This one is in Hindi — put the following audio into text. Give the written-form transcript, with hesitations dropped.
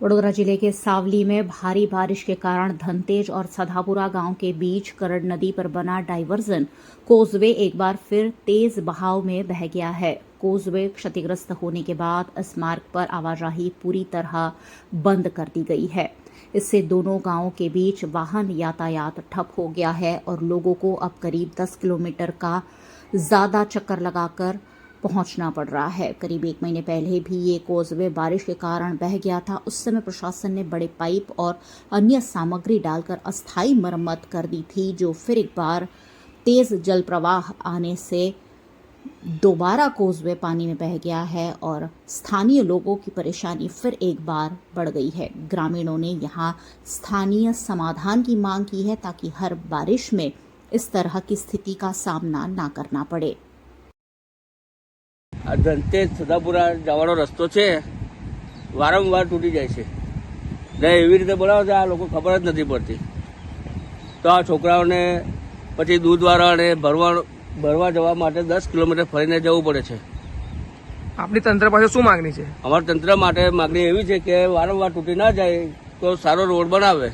वडोदरा जिले के सावली में भारी बारिश के कारण धनतेज और सधापुरा गांव के बीच करड़ नदी पर बना डायवर्जन कोजवे एक बार फिर तेज बहाव में बह गया है। कोजवे क्षतिग्रस्त होने के बाद इस मार्ग पर आवाजाही पूरी तरह बंद कर दी गई है। इससे दोनों गांवों के बीच वाहन यातायात ठप हो गया है और लोगों को अब करीब 10 किलोमीटर का ज्यादा चक्कर लगाकर पहुंचना पड़ रहा है। करीब 1 महीने पहले भी ये कोजवे बारिश के कारण बह गया था। उस समय प्रशासन ने बड़े पाइप और अन्य सामग्री डालकर अस्थायी मरम्मत कर दी थी, जो फिर एक बार तेज जल प्रवाह आने से दोबारा कोजवे पानी में बह गया है और स्थानीय लोगों की परेशानी फिर एक बार बढ़ गई है। ग्रामीणों ने यहाँ स्थानीय समाधान की मांग की है ताकि हर बारिश में इस तरह की स्थिति का सामना ना करना पड़े। ધનતેજ સદાપુરા જવાનો રસ્તો છે વારંવાર તૂટી જાય છે ને એવી રીતે બનાવે છે, આ લોકો ખબર જ નથી પડતી। તો આ છોકરાઓને પછી દૂધવાળાને ભરવા જવા માટે 10 કિલોમીટર ફરીને જવું પડે છે। આપની તંત્ર પાસે શું માંગણી છે? અમારા તંત્ર માટે માગણી એવી છે કે વારંવાર તૂટી ના જાય તો સારો રોડ બનાવે।